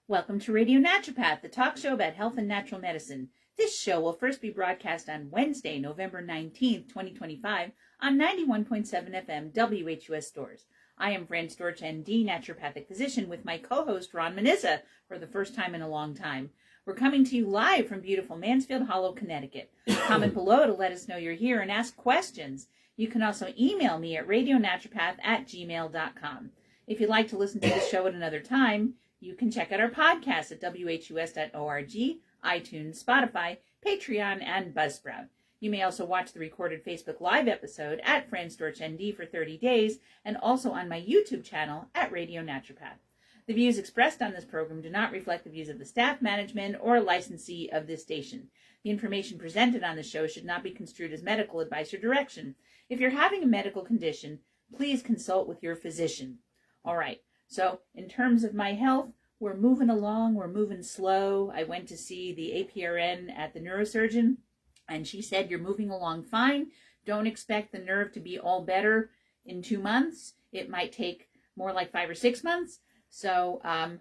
Welcome to Radio Naturopath, the talk show about health and natural medicine. This show will first be broadcast on Wednesday, November 19th, 2025, on 91.7 FM WHUS Stores. I am Fran Storch, ND, naturopathic physician, with my co-host Ron Manissa for the first time in a long time. We're coming to you live from beautiful Mansfield Hollow, Connecticut. Comment below to let us know you're here and ask questions. You can also email me at radionaturopath@gmail.com. If you'd like to listen to the show at another time, you can check out our podcast at whus.org, iTunes, Spotify, Patreon, and Buzzsprout. You may also watch the recorded Facebook Live episode at Fran Storch ND for 30 days, and also on my YouTube channel at Radio Naturopath. The views expressed on this program do not reflect the views of the staff, management, or licensee of this station. The information presented on the show should not be construed as medical advice or direction. If you're having a medical condition, please consult with your physician. All right, so in terms of my health, we're moving along, we're moving slow. I went to see the APRN at the neurosurgeon, and she said, you're moving along fine. Don't expect the nerve to be all better in 2 months. It might take more like 5 or 6 months. So I'm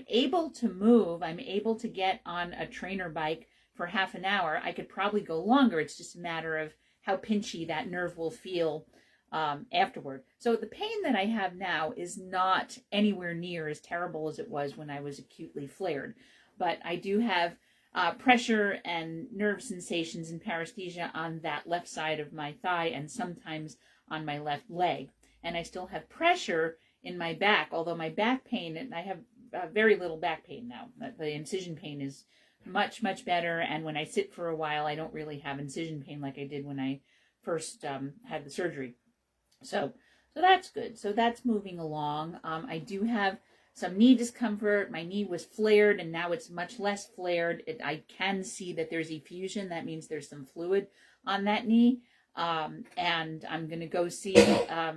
able to move. I'm able to get on a trainer bike for half an hour. I could probably go longer. It's just a matter of how pinchy that nerve will feel afterward. So the pain that I have now is not anywhere near as terrible as it was when I was acutely flared. But I do have pressure and nerve sensations and paresthesia on that left side of my thigh and sometimes on my left leg. And I still have pressure in my back, although my back pain, and I have very little back pain now. The incision pain is much, much better. And when I sit for a while, I don't really have incision pain like I did when I first had the surgery. So that's good. So that's moving along. I do have some knee discomfort. My knee was flared and now it's much less flared. I can see that there's effusion. That means there's some fluid on that knee. And I'm going to go see a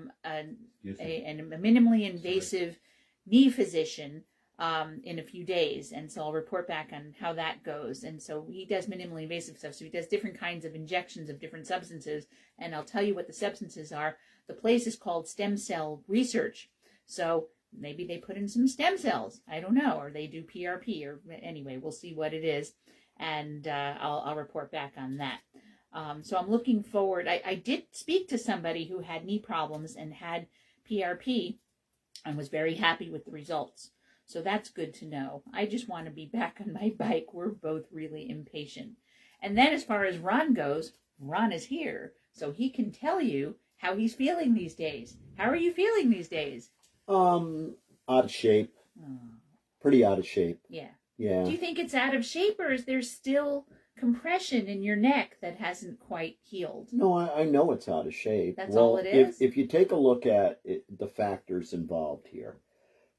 minimally invasive knee physician in a few days. And so I'll report back on how that goes. And so he does minimally invasive stuff. So he does different kinds of injections of different substances. And I'll tell you what the substances are. The place is called Stem Cell Research. So maybe they put in some stem cells. I don't know. Or they do PRP. Or anyway, we'll see what it is. And I'll report back on that. So I'm looking forward. I did speak to somebody who had knee problems and had PRP and was very happy with the results. So that's good to know. I just want to be back on my bike. We're both really impatient. And then as far as Ron goes, Ron is here. So he can tell you how he's feeling these days. How are you feeling these days? Out of shape. Oh. Pretty out of shape. Yeah. Yeah. Do you think it's out of shape, or is there still compression in your neck that hasn't quite healed? No, I know it's out of shape. That's all it is? If you take a look at the factors involved here,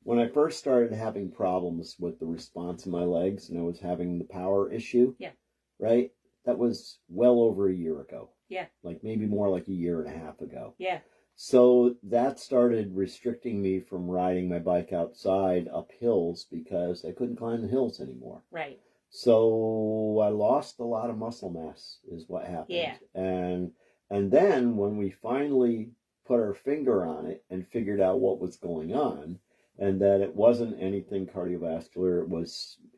when I first started having problems with the response in my legs and I was having the power issue, yeah, right? That was well over a year ago. Yeah. Like maybe more like a year and a half ago. Yeah. So that started restricting me from riding my bike outside up hills because I couldn't climb the hills anymore. Right. So I lost a lot of muscle mass is what happened. Yeah. And then when we finally put our finger on it and figured out what was going on, and that it wasn't anything cardiovascular,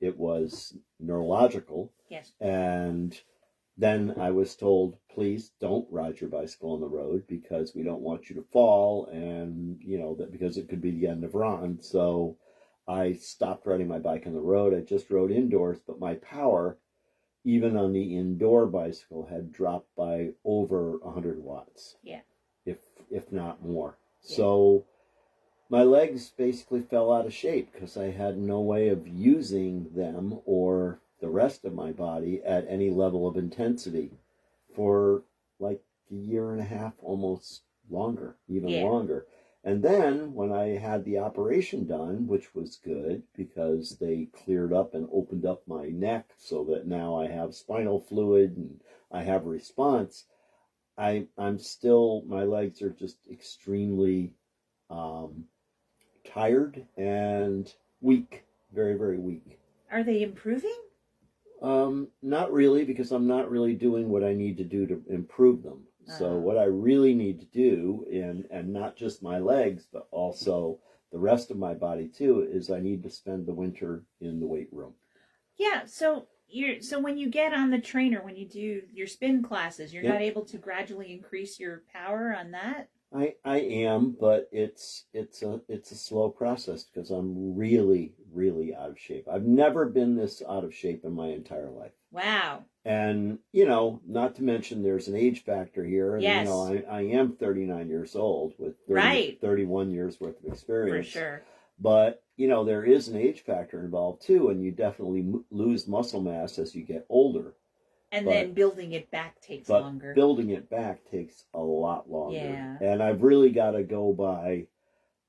it was neurological. Yes. And then I was told, please don't ride your bicycle on the road because we don't want you to fall, and that because it could be the end of Ron. So I stopped riding my bike on the road. I just rode indoors, but my power, even on the indoor bicycle, had dropped by over 100 watts. Yeah. If not more. Yeah. So my legs basically fell out of shape because I had no way of using them or the rest of my body at any level of intensity for like a year and a half, almost longer, even longer. And then when I had the operation done, which was good because they cleared up and opened up my neck so that now I have spinal fluid and I have response, I'm still, my legs are just extremely tired and weak, very, very weak. Are they improving? Not really, because I'm not really doing what I need to do to improve them. So what I really need to do, and not just my legs, but also the rest of my body too is I need to spend the winter in the weight room. Yeah. So when you get on the trainer, when you do your spin classes, you're not able to gradually increase your power on that? I am, but it's a slow process because I'm really, really out of shape. I've never been this out of shape in my entire life. Wow. And, not to mention there's an age factor here. And, yes. I am 39 years old with 31 years worth of experience. For sure. But, there is an age factor involved too. And you definitely lose muscle mass as you get older. And then building it back takes longer. Building it back takes a lot longer. Yeah. And I've really got to go by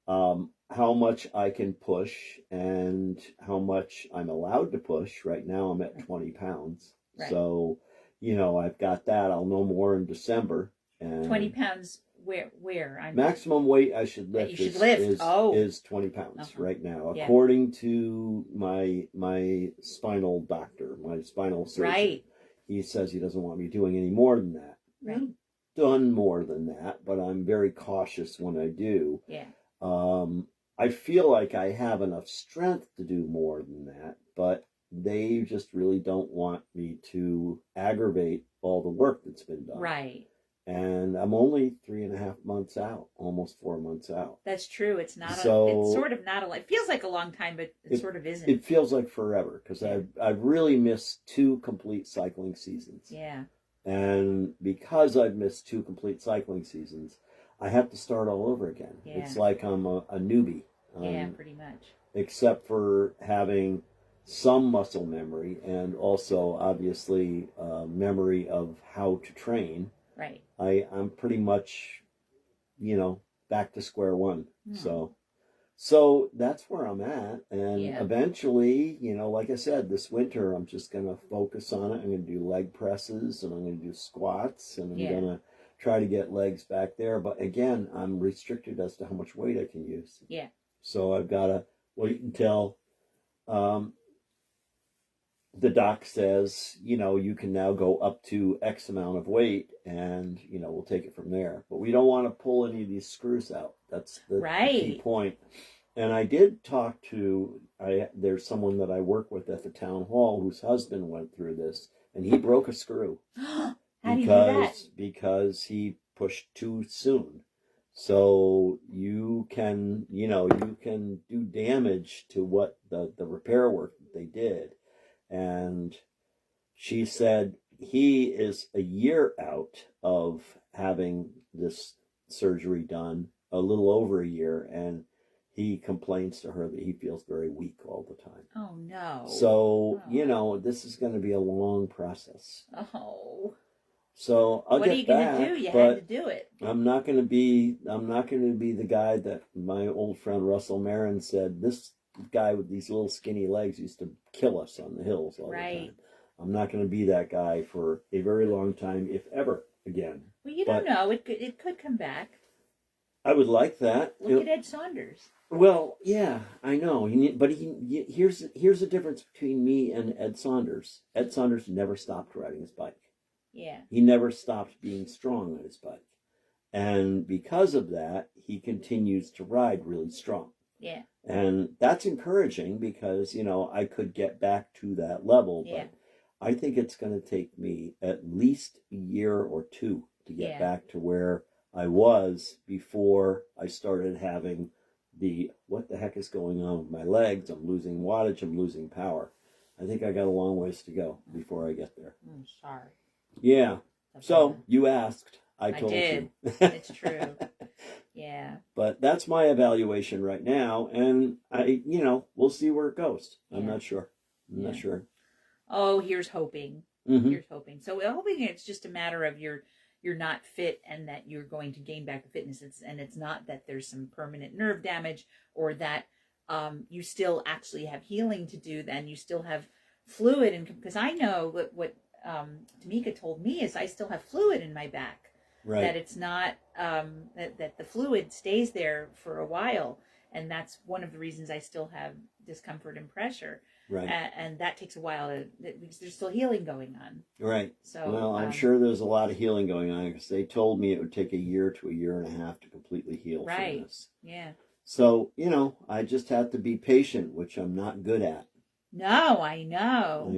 how much I can push and how much I'm allowed to push. Right now I'm at 20 pounds. Right. So, I've got that. I'll know more in December. And 20 pounds where? Maximum weight I should lift, is 20 pounds right now, according to my spinal doctor, my spinal surgeon. Right. He says he doesn't want me doing any more than that. Right. I've done more than that, but I'm very cautious when I do. Yeah. I feel like I have enough strength to do more than that, but they just really don't want me to aggravate all the work that's been done. Right. And I'm only 3.5 months out, almost 4 months out. That's true. It's not. It's sort of not it feels like a long time, but it sort of isn't. It feels like forever because I've really missed 2 complete cycling seasons. Yeah. And because I've missed 2 complete cycling seasons, I have to start all over again. Yeah. It's like I'm a newbie. Yeah, pretty much. Except for having some muscle memory and also obviously memory of how to train. Right. I'm pretty much, back to square one. So that's where I'm at. And eventually, like I said, this winter, I'm just going to focus on it. I'm going to do leg presses and I'm going to do squats and I'm going to try to get legs back there. But again, I'm restricted as to how much weight I can use. Yeah. So I've got to wait until the doc says, you can now go up to X amount of weight and, we'll take it from there. But we don't want to pull any of these screws out. That's the key point. And I did talk to, there's someone that I work with at the town hall whose husband went through this and he broke a screw. How do you do that? Because he pushed too soon. So you can do damage to what the repair work that they did. And she said he is a year out of having this surgery done, a little over a year, and he complains to her that he feels very weak all the time. Oh, no. So, this is going to be a long process. Oh. So what are you going to do? You had to do it. I'm not going to be the guy that my old friend Russell Marin said, this guy with these little skinny legs used to kill us on the hills all the time. I'm not going to be that guy for a very long time, if ever again. Well, you don't know. It could come back. I would like that. Look at Ed Saunders. Well, yeah, I know. Here's the difference between me and Ed Saunders. Ed Saunders never stopped riding his bike. Yeah. He never stopped being strong on his bike. And because of that, he continues to ride really strong. Yeah. And that's encouraging because, I could get back to that level. But I think it's going to take me at least a year or 2 to get back to where I was before I started having what the heck is going on with my legs? I'm losing wattage, I'm losing power. I think I got a long ways to go before I get there. I'm sorry. Yeah. So you asked. I told did. You. It's true. Yeah. But that's my evaluation right now. And we'll see where it goes. I'm not sure. I'm not sure. Oh, here's hoping. Mm-hmm. Here's hoping. So we're hoping it's just a matter of you're not fit and that you're going to gain back the fitness. It's not that there's some permanent nerve damage or that you still actually have healing to do. Then you still have fluid. And because I know what Tamika told me is I still have fluid in my back. Right. That it's not that the fluid stays there for a while, and that's one of the reasons I still have discomfort and pressure. Right. And that takes a while because there's still healing going on. Right. So well, I'm sure there's a lot of healing going on because they told me it would take a year to a year and a half to completely heal from this. Yeah. So, I just have to be patient, which I'm not good at. No, I know.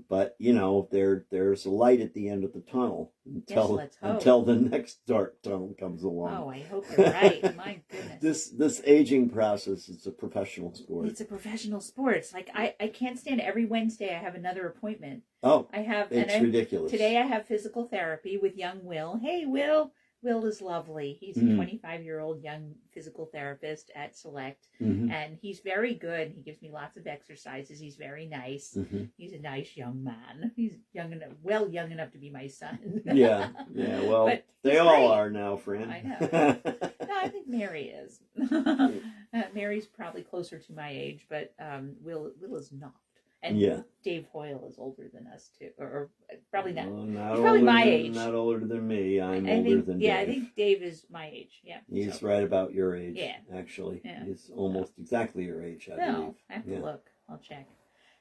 But there's a light at the end of the tunnel Let's hope. until the next dark tunnel comes along. Oh, I hope you're right. My goodness. This aging process is a professional sport. It's a professional sport. It's like I can't stand every Wednesday I have another appointment. Oh, it's ridiculous. Today I have physical therapy with young Will. Hey, Will. Will is lovely. He's a 25-year-old young physical therapist at Select, and he's very good. He gives me lots of exercises. He's very nice. He's a nice young man. He's young enough to be my son. yeah. Well, but they all are now, friend. I know. No, I think Mary is. Mary's probably closer to my age, but Will is not. And Dave Hoyle is older than us too, or probably not. He's probably my age. Not older than me. I'm older than Dave. Yeah, I think Dave is my age. Yeah, he's right about your age. Yeah, actually, he's almost exactly your age. I believe. I have to look. I'll check.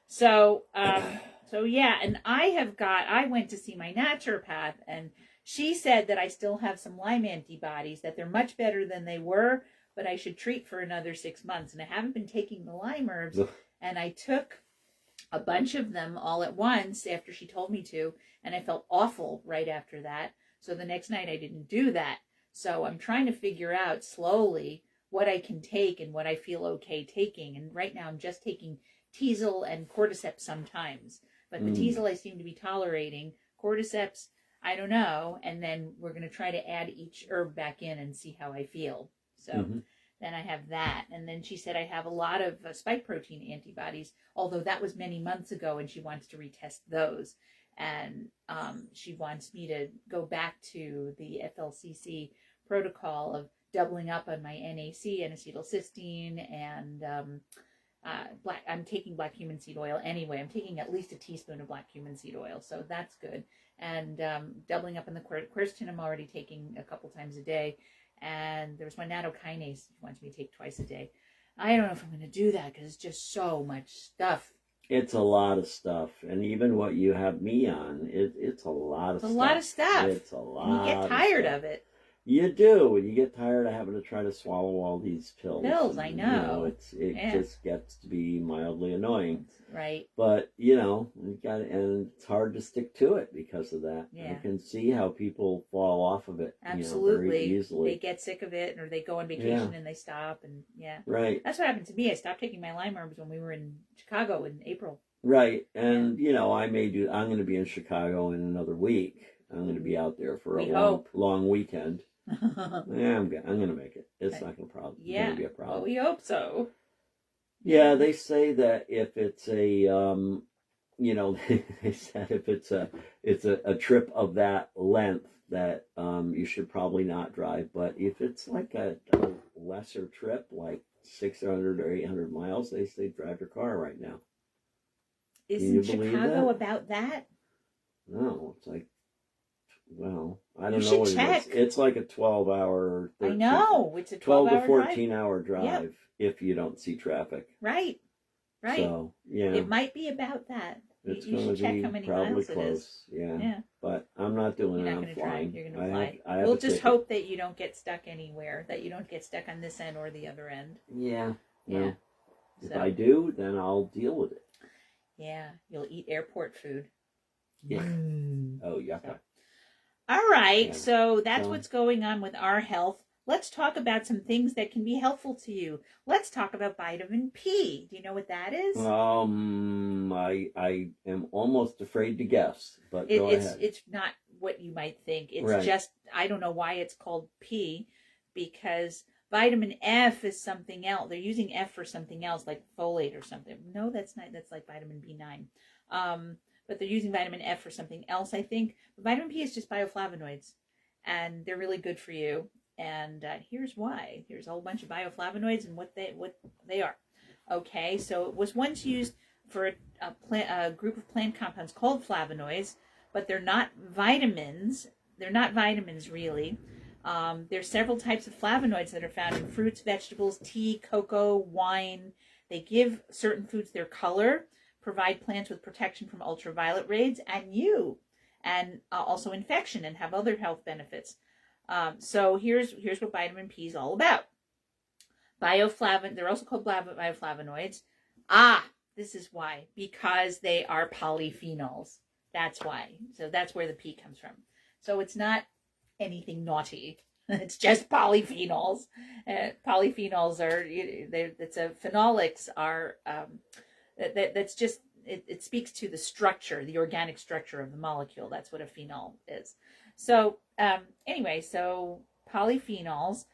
So, and I went to see my naturopath, and she said that I still have some Lyme antibodies. That they're much better than they were, but I should treat for another 6 months. And I haven't been taking the Lyme herbs, and I took a bunch of them all at once after she told me to, and I felt awful right after that. So the next night I didn't do that. So I'm trying to figure out slowly what I can take and what I feel okay taking. And right now I'm just taking Teasel and Cordyceps sometimes. But the Teasel I seem to be tolerating. Cordyceps, I don't know. And then we're going to try to add each herb back in and see how I feel. So then I have that. And then she said I have a lot of spike protein antibodies, although that was many months ago, and she wants to retest those. And she wants me to go back to the FLCC protocol of doubling up on my NAC, N-acetylcysteine, and I'm taking black cumin seed oil anyway. I'm taking at least a teaspoon of black cumin seed oil, so that's good. And doubling up on the quercetin, I'm already taking a couple times a day. And there's my nattokinase she wants me to take twice a day. I don't know if I'm going to do that because it's just so much stuff. It's a lot of stuff. And even what you have me on, it's a lot of stuff. It's a lot of stuff. It's a lot. And you get tired of it. You do. You get tired of having to try to swallow all these pills. I know. It just gets to be mildly annoying. Right. But, and it's hard to stick to it because of that. Yeah. I can see how people fall off of it. Absolutely. Very easily. They get sick of it, or they go on vacation and they stop. And Right. That's what happened to me. I stopped taking my Lyme herbs when we were in Chicago in April. Right. And, I'm going to be in Chicago in another week. I'm going to be out there for a long weekend. Yeah, I'm going to make it. It's not going to be a problem. Well, we hope so. Yeah, they say that if it's a, they said if it's a trip of that length that you should probably not drive. But if it's like a lesser trip, like 600 or 800 miles, they say drive your car right now. Isn't Chicago about that? No, it's like, well, I don't know what it is. It's like a 12-hour. I know. It's a 12 to 14-hour drive if you don't see traffic. Right. So, it might be about that. It's you should check how many miles close. It is. Yeah. But I'm not doing You're it. not I'm flying. You're going to fly. We'll just hope that you don't get stuck anywhere, that you don't get stuck on this end or the other end. Yeah. Well, if I do, then I'll deal with it. Yeah. You'll eat airport food. Yeah. Oh, yucca. All right, so that's what's going on with our health. Let's talk about some things that can be helpful to you. Let's talk about vitamin P. Do you know what that is? I am almost afraid to guess, but go ahead. It's not what you might think. It's just, I don't know why it's called P, because vitamin F is something else. They're using F for something else, like folate or something. No, that's not. That's like vitamin B9. But they're using vitamin F for something else, I think. But vitamin P is just bioflavonoids, and they're really good for you. And here's why. Here's a whole bunch of bioflavonoids and what they are. Okay, so it was once used for a group of plant compounds called flavonoids, but they're not vitamins. They're not vitamins, really. There's several types of flavonoids that are found in fruits, vegetables, tea, cocoa, wine. They give certain foods their color, provide plants with protection from ultraviolet rays, and also infection, and have other health benefits. So here's what vitamin P is all about. They're also called bioflavonoids. This is why. Because they are polyphenols. That's why. So that's where the P comes from. So it's not anything naughty. It's just polyphenols. Polyphenols are, phenolics are, that's just, it speaks to the structure, the organic structure of the molecule. That's what a phenol is. So anyway, so polyphenols,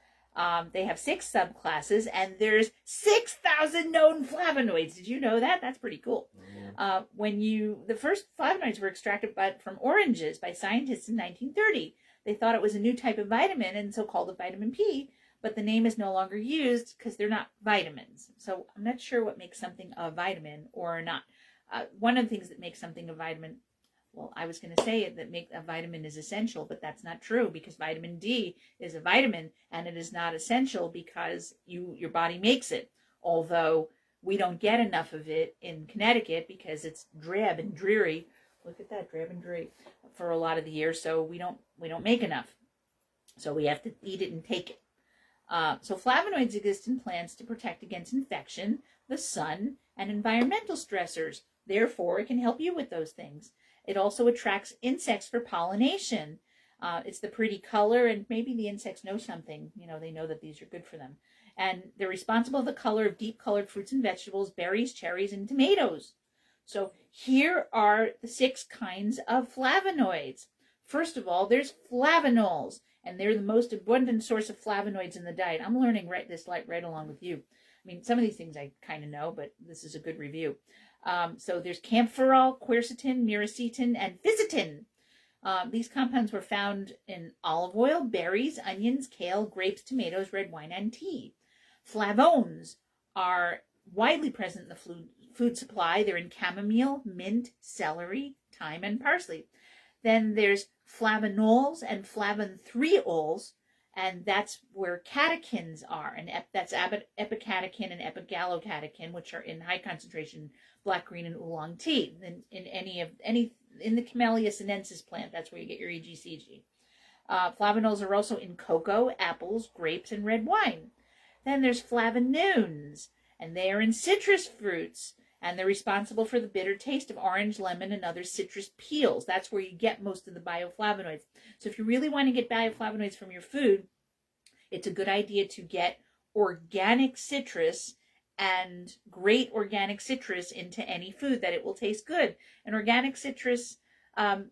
they have 6 subclasses, and there's 6,000 known flavonoids. Did you know that? That's pretty cool. The first flavonoids were extracted from oranges by scientists in 1930. They thought it was a new type of vitamin and so called it vitamin P, but the name is no longer used because they're not vitamins. So I'm not sure what makes something a vitamin or not. One of the things that makes something a vitamin, well, I was going to say that a vitamin is essential, but that's not true, because vitamin D is a vitamin and it is not essential because your body makes it. Although we don't get enough of it in Connecticut because it's drab and dreary. Look at that, drab and dreary for a lot of the year. So we don't make enough. So we have to eat it and take it. So flavonoids exist in plants to protect against infection, the sun, and environmental stressors. Therefore, it can help you with those things. It also attracts insects for pollination. It's the pretty color, and maybe the insects know something. They know that these are good for them. And they're responsible for the color of deep-colored fruits and vegetables, berries, cherries, and tomatoes. So here are the 6 kinds of flavonoids. First of all, there's flavanols, and they're the most abundant source of flavonoids in the diet. I'm learning right along with you. I mean, some of these things I kind of know, but this is a good review. So there's camphorol, quercetin, myricetin, and fisetin. These compounds were found in olive oil, berries, onions, kale, grapes, tomatoes, red wine, and tea. Flavones are widely present in the food supply. They're in chamomile, mint, celery, thyme, and parsley. Then there's flavanols and flavonthiols, and that's where catechins are. And that's epicatechin and epigallocatechin, which are in high concentration black, green, and oolong tea. In the Camellia sinensis plant, that's where you get your EGCG. Flavonols are also in cocoa, apples, grapes, and red wine. Then there's flavonones, and they are in citrus fruits, and they're responsible for the bitter taste of orange, lemon, and other citrus peels. That's where you get most of the bioflavonoids. So if you really want to get bioflavonoids from your food, it's a good idea to get organic citrus and grate organic citrus into any food, that it will taste good. An organic citrus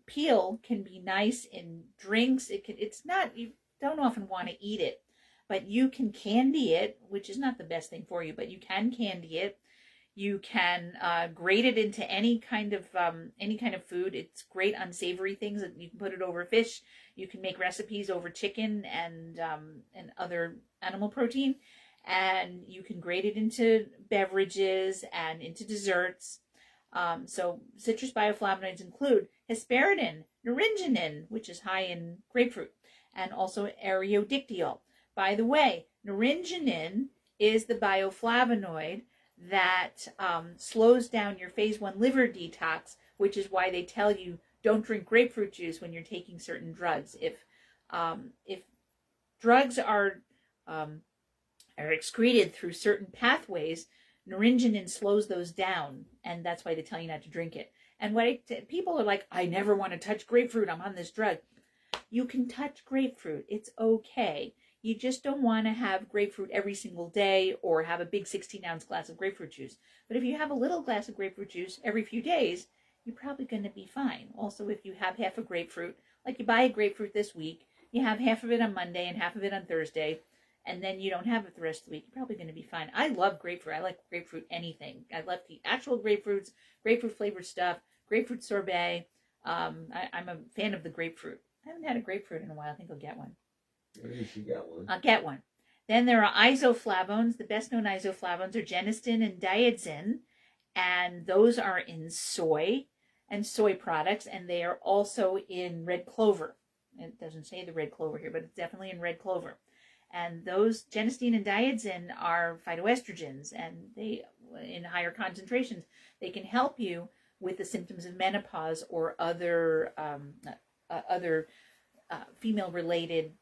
peel can be nice in drinks. You don't often want to eat it, but you can candy it, which is not the best thing for you, but you can candy it. You can grate it into any kind of food. It's great on savory things. You can put it over fish. You can make recipes over chicken and other animal protein. And you can grate it into beverages and into desserts. So citrus bioflavonoids include hesperidin, naringenin, which is high in grapefruit, and also eriodictyol. By the way, naringenin is the bioflavonoid that slows down your phase 1 liver detox, which is why they tell you don't drink grapefruit juice when you're taking certain drugs. If drugs are excreted through certain pathways, naringenin slows those down, and that's why they tell you not to drink it. And people are like, I never want to touch grapefruit, I'm on this drug. You can touch grapefruit, it's okay. You just don't want to have grapefruit every single day or have a big 16-ounce glass of grapefruit juice. But if you have a little glass of grapefruit juice every few days, you're probably going to be fine. Also, if you have half a grapefruit, like you buy a grapefruit this week, you have half of it on Monday and half of it on Thursday, and then you don't have it the rest of the week, you're probably going to be fine. I love grapefruit. I like grapefruit anything. I love the actual grapefruits, grapefruit-flavored stuff, grapefruit sorbet. I'm a fan of the grapefruit. I haven't had a grapefruit in a while. I think I'll get one. You should get one. I'll get one. Then there are isoflavones. The best known isoflavones are genistein and diadzin, and those are in soy and soy products, and they are also in red clover. It doesn't say the red clover here, but it's definitely in red clover. And those genistein and diadzin are phytoestrogens, and they, in higher concentrations, they can help you with the symptoms of menopause or other female-related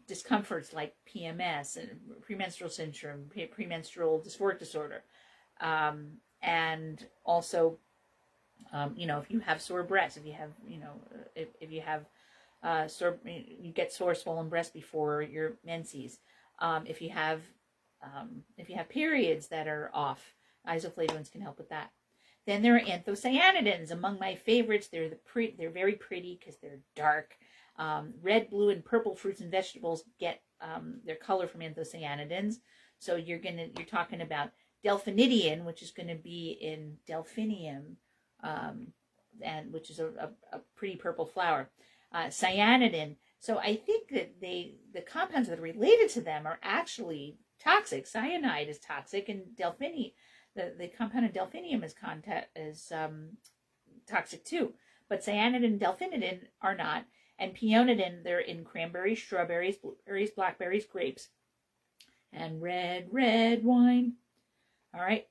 discomforts like PMS and premenstrual syndrome, premenstrual dysphoric disorder, and also, if you have sore breasts, if you have, if you have you get sore, swollen breasts before your menses, if you have periods that are off, isoflavones can help with that. Then there are anthocyanidins, among my favorites. They're very pretty because they're dark. Red, blue, and purple fruits and vegetables get their color from anthocyanidins. So you're talking about delphinidium, which is going to be in delphinium, and which is a pretty purple flower. Cyanidin. So I think that the compounds that are related to them are actually toxic. Cyanide is toxic, and the compound in delphinium is toxic too. But cyanidin and delphinidin are not. And peonidin, they're in cranberries, strawberries, blueberries, blackberries, grapes, and red wine. All right.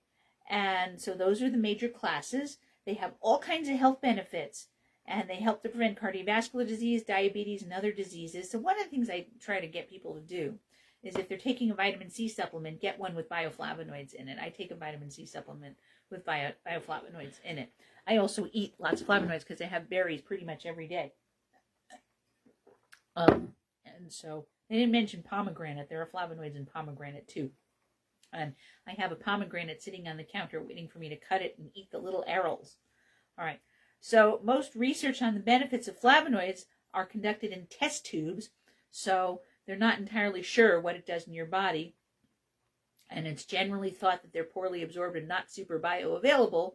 And so those are the major classes. They have all kinds of health benefits, and they help to prevent cardiovascular disease, diabetes, and other diseases. So one of the things I try to get people to do is, if they're taking a vitamin C supplement, get one with bioflavonoids in it. I take a vitamin C supplement with bioflavonoids in it. I also eat lots of flavonoids because I have berries pretty much every day. And so they didn't mention pomegranate. There are flavonoids in pomegranate too. And I have a pomegranate sitting on the counter waiting for me to cut it and eat the little arils. All right. So most research on the benefits of flavonoids are conducted in test tubes. So they're not entirely sure what it does in your body. And it's generally thought that they're poorly absorbed and not super bioavailable,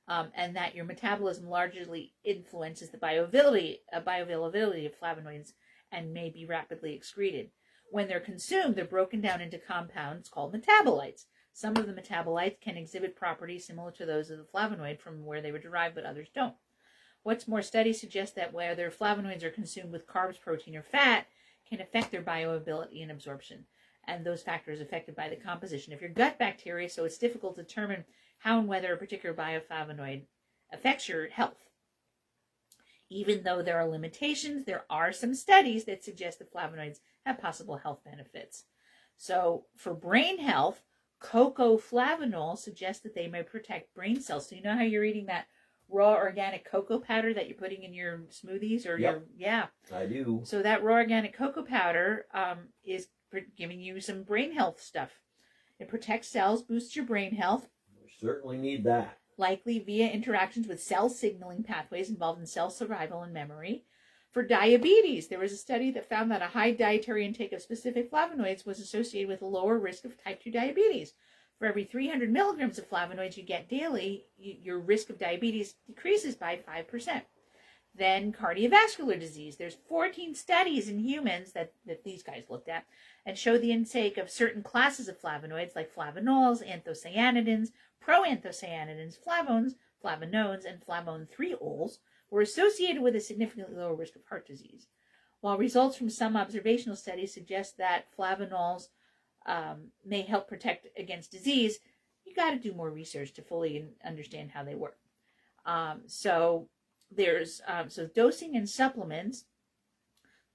and that your metabolism largely influences the bioavailability of flavonoids and may be rapidly excreted. When they're consumed, they're broken down into compounds called metabolites. Some of the metabolites can exhibit properties similar to those of the flavonoid from where they were derived, but others don't. What's more, studies suggest that whether flavonoids are consumed with carbs, protein, or fat can affect their bioavailability and absorption, and those factors affected by the composition of your gut bacteria, so it's difficult to determine how and whether a particular bioflavonoid affects your health. Even though there are limitations, there are some studies that suggest that flavonoids have possible health benefits. So for brain health, cocoa flavanol suggests that they may protect brain cells. So you know how you're eating that raw organic cocoa powder that you're putting in your smoothies or I do. So that raw organic cocoa powder is giving you some brain health stuff. It protects cells, boosts your brain health. We certainly need that. Likely via interactions with cell signaling pathways involved in cell survival and memory. For diabetes, there was a study that found that a high dietary intake of specific flavonoids was associated with a lower risk of type 2 diabetes. For every 300 milligrams of flavonoids you get daily, your risk of diabetes decreases by 5%. Then cardiovascular disease. There's 14 studies in humans that these guys looked at and showed the intake of certain classes of flavonoids like flavanols, anthocyanidins, proanthocyanidins, flavones, flavonones, and flavone-3-ols were associated with a significantly lower risk of heart disease. While results from some observational studies suggest that flavanols may help protect against disease, you got to do more research to fully understand how they work. So dosing and supplements.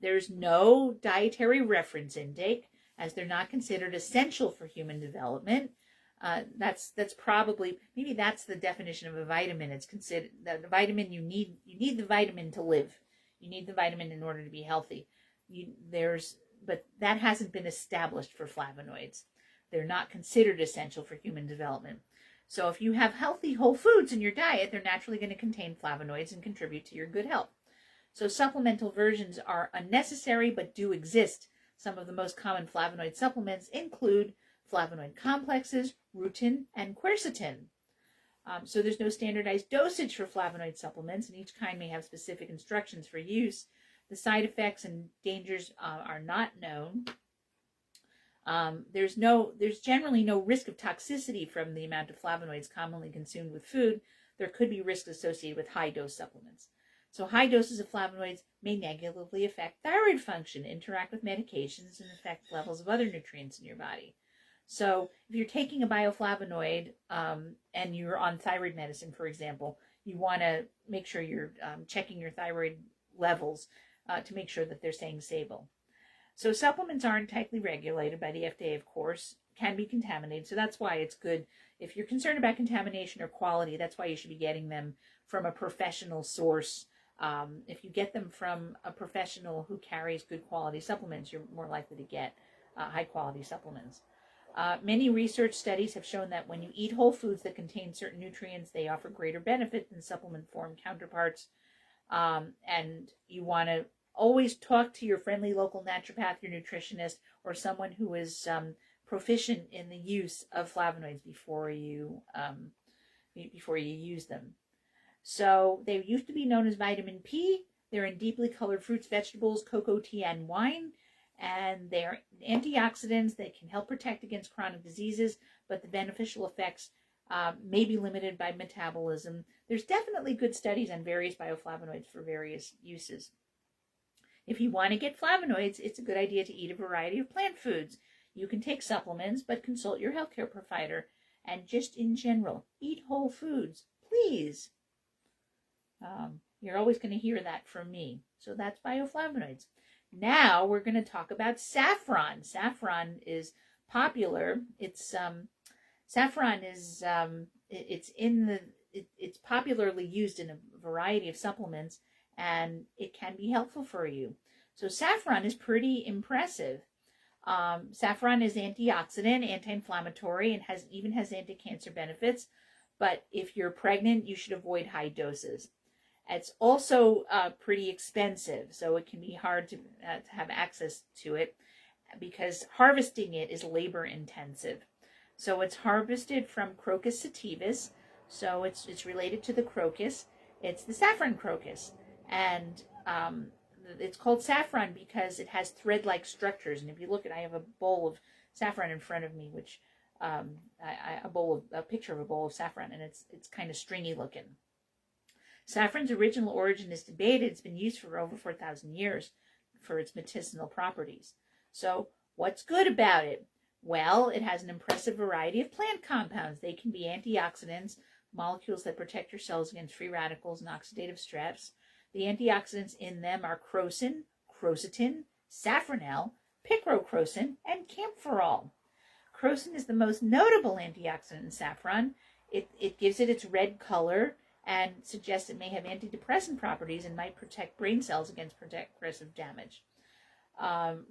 There's no dietary reference intake, as they're not considered essential for human development. That's probably, maybe that's the definition of a vitamin. It's considered that the vitamin you need the vitamin to live. You need the vitamin in order to be healthy. But that hasn't been established for flavonoids. They're not considered essential for human development. So if you have healthy whole foods in your diet, they're naturally going to contain flavonoids and contribute to your good health. So supplemental versions are unnecessary but do exist. Some of the most common flavonoid supplements include flavonoid complexes, rutin, and quercetin. So there's no standardized dosage for flavonoid supplements, and each kind may have specific instructions for use. The side effects and dangers are not known. There's generally no risk of toxicity from the amount of flavonoids commonly consumed with food. There could be risks associated with high-dose supplements. So high doses of flavonoids may negatively affect thyroid function, interact with medications, and affect levels of other nutrients in your body. So if you're taking a bioflavonoid and you're on thyroid medicine, for example, you want to make sure you're checking your thyroid levels to make sure that they're staying stable. So supplements aren't tightly regulated by the FDA, of course, can be contaminated. So that's why it's good if you're concerned about contamination or quality. That's why you should be getting them from a professional source. If you get them from a professional who carries good quality supplements, you're more likely to get high quality supplements. Many research studies have shown that when you eat whole foods that contain certain nutrients, they offer greater benefit than supplement form counterparts. And you want to always talk to your friendly local naturopath, your nutritionist, or someone who is proficient in the use of flavonoids before you use them. So they used to be known as vitamin P. They're in deeply colored fruits, vegetables, cocoa, tea, and wine. And they're antioxidants. They can help protect against chronic diseases, but the beneficial effects may be limited by metabolism. There's definitely good studies on various bioflavonoids for various uses. If you want to get flavonoids, it's a good idea to eat a variety of plant foods. You can take supplements, but consult your healthcare provider. And just in general, eat whole foods, please. You're always going to hear that from me. So that's bioflavonoids. Now we're going to talk about saffron. Saffron is popular. Saffron is it's popularly used in a variety of supplements, and it can be helpful for you. So saffron is pretty impressive. Saffron is antioxidant, anti-inflammatory, and even has anti-cancer benefits. But if you're pregnant, you should avoid high doses. It's also pretty expensive, so it can be hard to have access to it because harvesting it is labor intensive. So it's harvested from Crocus sativus, so it's related to the crocus. It's the saffron crocus, and it's called saffron because it has thread-like structures. And if you look at, I have a bowl of saffron in front of me, which a picture of a bowl of saffron, and it's kind of stringy looking. Saffron's original origin is debated. It's been used for over 4,000 years for its medicinal properties. So what's good about it? Well, it has an impressive variety of plant compounds. They can be antioxidants, molecules that protect your cells against free radicals and oxidative stress. The antioxidants in them are crocin, quercetin, safranel, picrocrocin, and camphorol. Crocin is the most notable antioxidant in saffron. It gives it its red color and suggests it may have antidepressant properties and might protect brain cells against progressive damage.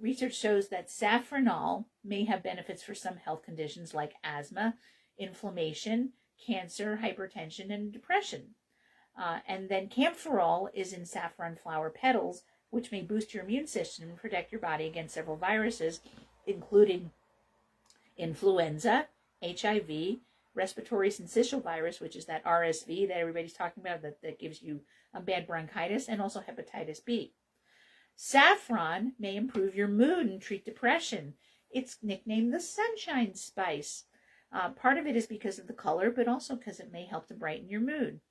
Research shows that safranol may have benefits for some health conditions like asthma, inflammation, cancer, hypertension, and depression. And then camphorol is in saffron flower petals, which may boost your immune system and protect your body against several viruses, including influenza, HIV, respiratory syncytial virus, which is that RSV that everybody's talking about that gives you bad bronchitis, and also hepatitis B. Saffron may improve your mood and treat depression. It's nicknamed the sunshine spice. Part of it is because of the color, but also because it may help to brighten your mood.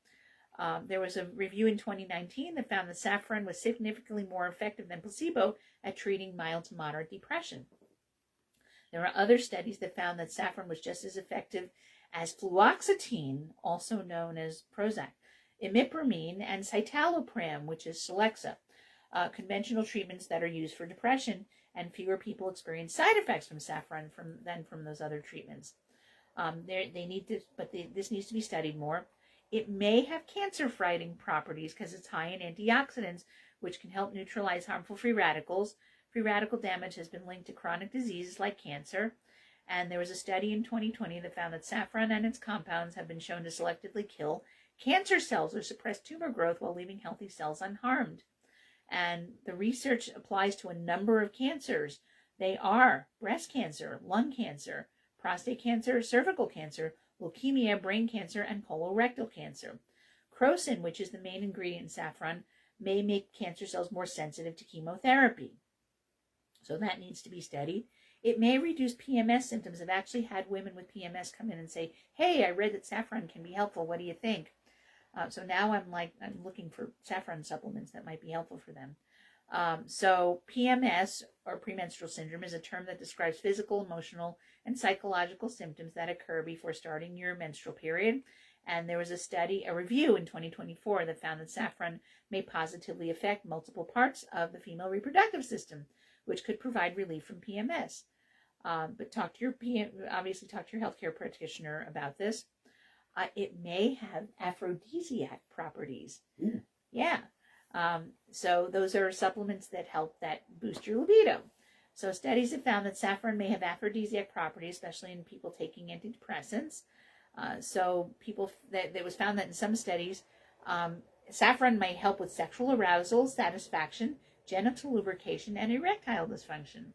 There was a review in 2019 that found that saffron was significantly more effective than placebo at treating mild to moderate depression. There are other studies that found that saffron was just as effective as fluoxetine, also known as Prozac, imipramine, and citalopram, which is Celexa, conventional treatments that are used for depression, and fewer people experience side effects from saffron than from those other treatments. This needs to be studied more. It may have cancer-fighting properties because it's high in antioxidants, which can help neutralize harmful free radicals. Free radical damage has been linked to chronic diseases like cancer. And there was a study in 2020 that found that saffron and its compounds have been shown to selectively kill cancer cells or suppress tumor growth while leaving healthy cells unharmed. And the research applies to a number of cancers. They are breast cancer, lung cancer, prostate cancer, cervical cancer, leukemia, brain cancer, and colorectal cancer. Crocin, which is the main ingredient in saffron, may make cancer cells more sensitive to chemotherapy. So that needs to be studied. It may reduce PMS symptoms. I've actually had women with PMS come in and say, hey, I read that saffron can be helpful. What do you think? So now I'm looking for saffron supplements that might be helpful for them. So PMS, or premenstrual syndrome, is a term that describes physical, emotional, and psychological symptoms that occur before starting your menstrual period. And there was a review in 2024 that found that saffron may positively affect multiple parts of the female reproductive system, which could provide relief from PMS. But obviously talk to your healthcare practitioner about this. It may have aphrodisiac properties. Mm. Yeah. So those are supplements that boost your libido. So studies have found that saffron may have aphrodisiac properties, especially in people taking antidepressants. It was found that in some studies, saffron might help with sexual arousal, satisfaction, genital lubrication, and erectile dysfunction.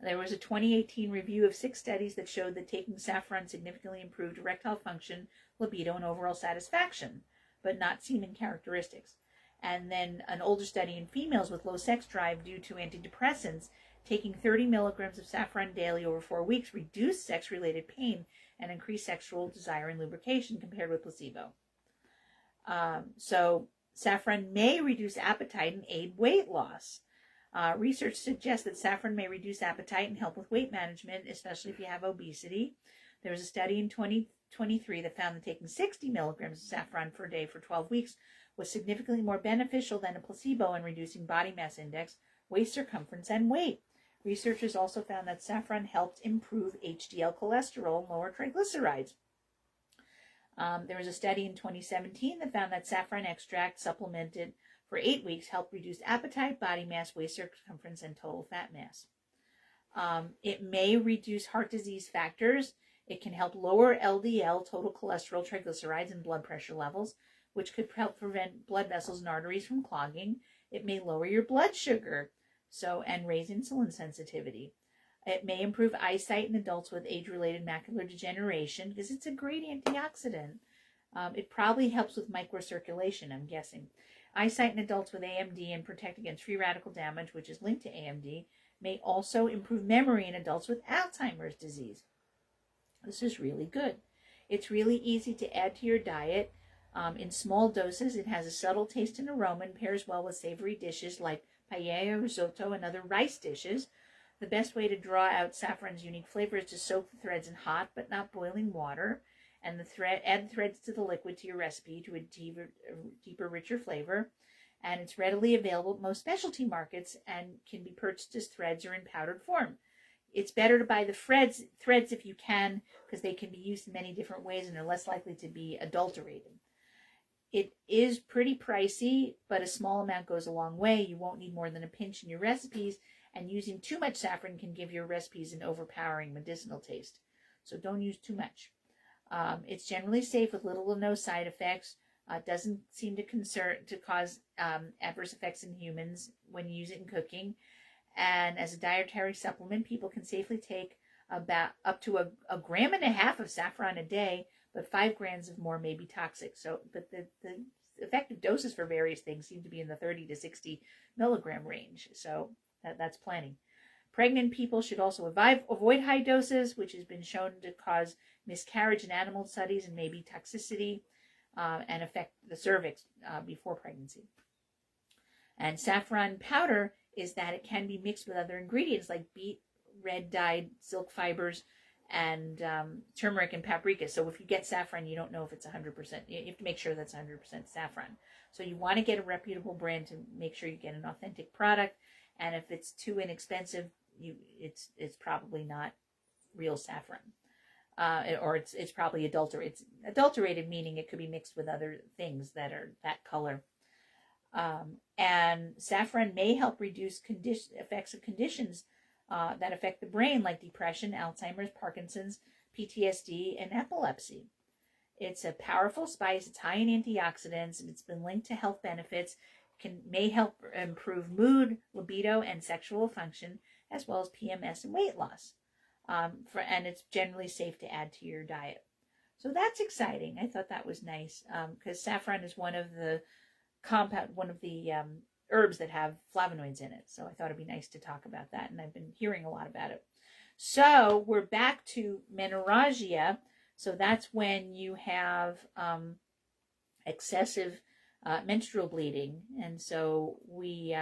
There was a 2018 review of 6 studies that showed that taking saffron significantly improved erectile function, libido, and overall satisfaction, but not semen characteristics. And then an older study in females with low sex drive due to antidepressants, taking 30 milligrams of saffron daily over 4 weeks reduced sex-related pain and increased sexual desire and lubrication compared with placebo. So saffron may reduce appetite and aid weight loss. Research suggests that saffron may reduce appetite and help with weight management, especially if you have obesity. There was a study in 2023 that found that taking 60 milligrams of saffron per day for 12 weeks was significantly more beneficial than a placebo in reducing body mass index, waist circumference, and weight. Researchers also found that saffron helped improve HDL cholesterol and lower triglycerides. There was a study in 2017 that found that saffron extract supplemented for 8 weeks helped reduce appetite, body mass, waist circumference, and total fat mass. It may reduce heart disease factors. It can help lower LDL, total cholesterol, triglycerides, and blood pressure levels, which could help prevent blood vessels and arteries from clogging. It may lower your blood sugar, and raise insulin sensitivity. It may improve eyesight in adults with age-related macular degeneration because it's a great antioxidant. It probably helps with microcirculation, I'm guessing. Eyesight in adults with AMD and protect against free radical damage, which is linked to AMD, may also improve memory in adults with Alzheimer's disease. This is really good. It's really easy to add to your diet. In small doses, it has a subtle taste and aroma and pairs well with savory dishes like paella, risotto, and other rice dishes. The best way to draw out saffron's unique flavor is to soak the threads in hot but not boiling water, and add threads to the liquid to your recipe to a deeper, richer flavor. And it's readily available at most specialty markets and can be purchased as threads or in powdered form. It's better to buy the threads if you can, because they can be used in many different ways and are less likely to be adulterated. It is pretty pricey, but a small amount goes a long way. You won't need more than a pinch in your recipes, and using too much saffron can give your recipes an overpowering medicinal taste. So don't use too much. It's generally safe with little to no side effects. Doesn't seem to cause adverse effects in humans when you use it in cooking. And as a dietary supplement, people can safely take about up to a gram and a half of saffron a day, but 5 grams of more may be toxic. But the effective doses for various things seem to be in the 30 to 60 milligram range. So that's plenty. Pregnant people should also avoid high doses, which has been shown to cause miscarriage in animal studies and maybe toxicity and affect the cervix before pregnancy. And saffron powder is that it can be mixed with other ingredients like beet, red dyed silk fibers, and turmeric and paprika. So if you get saffron, you don't know if it's 100%. You have to make sure that's 100% saffron. So you want to get a reputable brand to make sure you get an authentic product. And if it's too inexpensive, it's probably not real saffron, or it's probably adulterated. It's adulterated, meaning it could be mixed with other things that are that color. And saffron may help reduce effects of conditions that affect the brain, like depression, Alzheimer's, Parkinson's, PTSD, and epilepsy. It's a powerful spice. It's high in antioxidants, and it's been linked to health benefits. May help improve mood, libido, and sexual function, as well as PMS and weight loss. And it's generally safe to add to your diet. So that's exciting. I thought that was nice because saffron is one of the herbs that have flavonoids in it. So I thought it'd be nice to talk about that, and I've been hearing a lot about it. So we're back to menorrhagia. So that's when you have excessive menstrual bleeding, and so we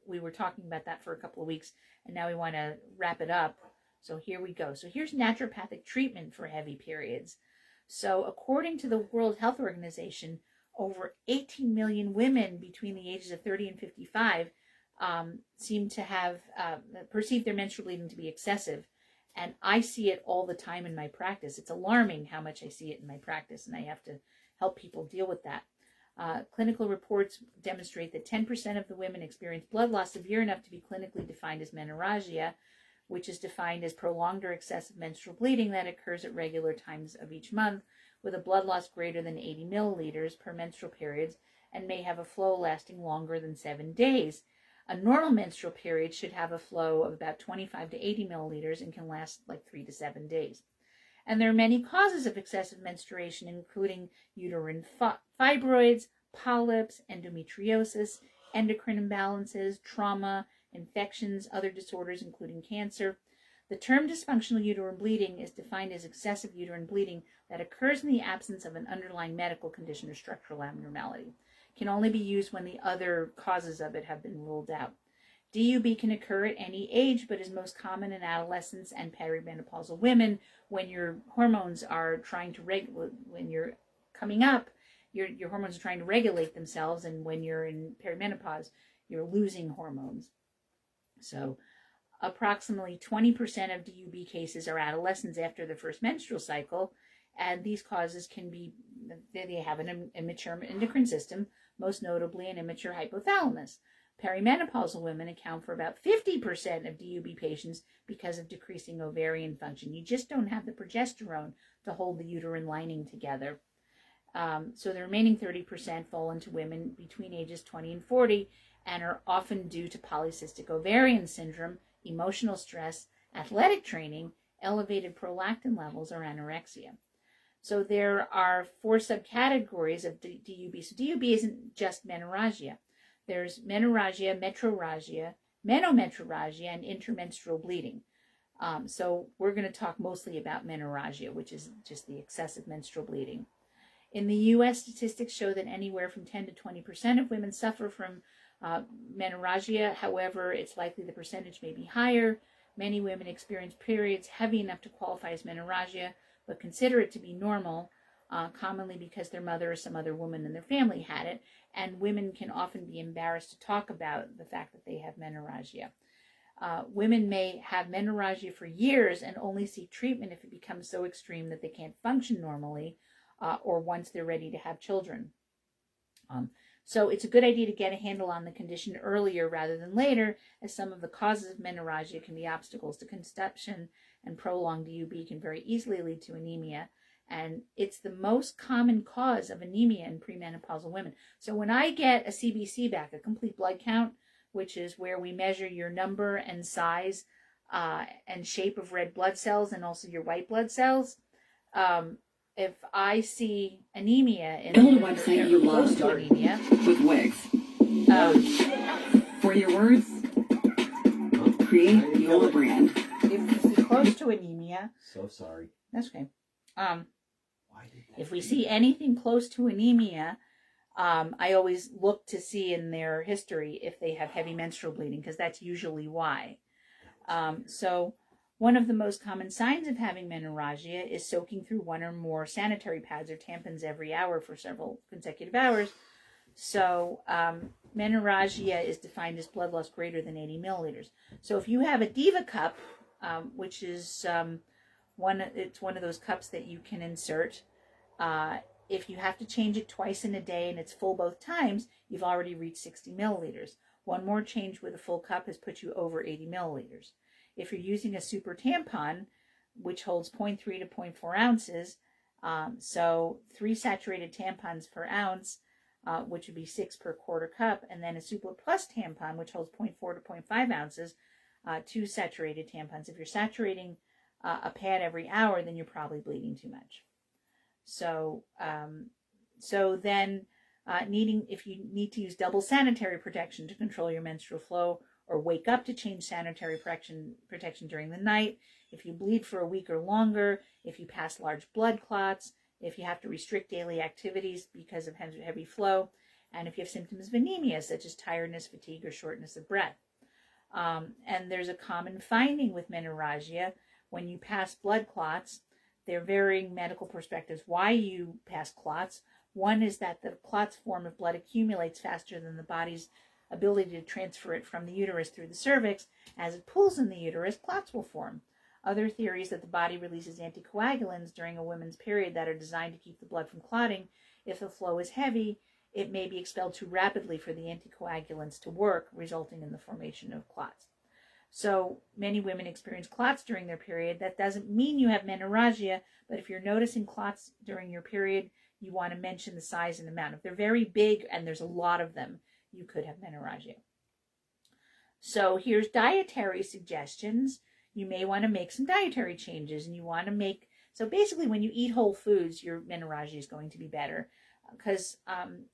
were talking about that for a couple of weeks, and now we want to wrap it up. So here we go. So here's naturopathic treatment for heavy periods. So according to the World Health Organization, over 18 million women between the ages of 30 and 55 seem to have perceive their menstrual bleeding to be excessive. And I see it all the time in my practice. It's alarming how much I see it in my practice, and I have to help people deal with that. Clinical reports demonstrate that 10% of the women experience blood loss severe enough to be clinically defined as menorrhagia, which is defined as prolonged or excessive menstrual bleeding that occurs at regular times of each month, with a blood loss greater than 80 milliliters per menstrual period, and may have a flow lasting longer than 7 days. A normal menstrual period should have a flow of about 25 to 80 milliliters and can last like 3 to 7 days. And there are many causes of excessive menstruation, including uterine fibroids, polyps, endometriosis, endocrine imbalances, trauma, infections, other disorders, including cancer. The term dysfunctional uterine bleeding is defined as excessive uterine bleeding that occurs in the absence of an underlying medical condition or structural abnormality. It can only be used when the other causes of it have been ruled out. DUB can occur at any age, but is most common in adolescents and perimenopausal women when your hormones are trying to when you're coming up, your hormones are trying to regulate themselves, and when you're in perimenopause, you're losing hormones. So approximately 20% of DUB cases are adolescents after their first menstrual cycle, and these causes can be, they have an immature endocrine system, most notably an immature hypothalamus. Perimenopausal women account for about 50% of DUB patients because of decreasing ovarian function. You just don't have the progesterone to hold the uterine lining together. So the remaining 30% fall into women between ages 20 and 40 and are often due to polycystic ovarian syndrome, emotional stress, athletic training, elevated prolactin levels, or anorexia. So there are 4 subcategories of DUB. So DUB isn't just menorrhagia. There's menorrhagia, metrorrhagia, menometrorrhagia, and intermenstrual bleeding. So we're going to talk mostly about menorrhagia, which is just the excessive menstrual bleeding. In the U.S., statistics show that anywhere from 10 to 20% of women suffer from menorrhagia. However, it's likely the percentage may be higher. Many women experience periods heavy enough to qualify as menorrhagia, but consider it to be normal, commonly because their mother or some other woman in their family had it, and women can often be embarrassed to talk about the fact that they have menorrhagia. Women may have menorrhagia for years and only seek treatment if it becomes so extreme that they can't function normally, or once they're ready to have children. So it's a good idea to get a handle on the condition earlier rather than later, as some of the causes of menorrhagia can be obstacles to conception, and prolonged DUB can very easily lead to anemia. And it's the most common cause of anemia in premenopausal women. So when I get a CBC back, a complete blood count, which is where we measure your number and size and shape of red blood cells and also your white blood cells, if I see anemia in Build a website you love anemia with Wix. For your words, create your brand. If we see close to anemia, So sorry. that's okay. If we see anything close to anemia, I always look to see in their history if they have heavy menstrual bleeding, because that's usually why. So one of the most common signs of having menorrhagia is soaking through 1 or more sanitary pads or tampons every hour for several consecutive hours. So menorrhagia is defined as blood loss greater than 80 milliliters. So if you have a Diva cup, which is it's one of those cups that you can insert, if you have to change it twice in a day and it's full both times, you've already reached 60 milliliters. One more change with a full cup has put you over 80 milliliters. If you're using a super tampon, which holds 0.3 to 0.4 ounces, so 3 saturated tampons per ounce, which would be 6 per quarter cup, and then a Super Plus tampon, which holds 0.4 to 0.5 ounces, 2 saturated tampons. If you're saturating a pad every hour, then you're probably bleeding too much. So, then if you need to use double sanitary protection to control your menstrual flow, or wake up to change sanitary protection during the night, if you bleed for a week or longer, if you pass large blood clots, if you have to restrict daily activities because of heavy flow, and if you have symptoms of anemia, such as tiredness, fatigue, or shortness of breath. And there's a common finding with menorrhagia. When you pass blood clots, there are varying medical perspectives why you pass clots. One is that the clots form if blood accumulates faster than the body's ability to transfer it from the uterus through the cervix. As it pulls in the uterus, clots will form. Other theories that the body releases anticoagulants during a woman's period that are designed to keep the blood from clotting. If the flow is heavy, it may be expelled too rapidly for the anticoagulants to work, resulting in the formation of clots. So many women experience clots during their period. That doesn't mean you have menorrhagia, but if you're noticing clots during your period, you want to mention the size and amount. If they're very big and there's a lot of them, you could have menorrhagia. So here's dietary suggestions. You may want to make some dietary changes, and you want to make, so basically when you eat whole foods, your menorrhagia is going to be better, because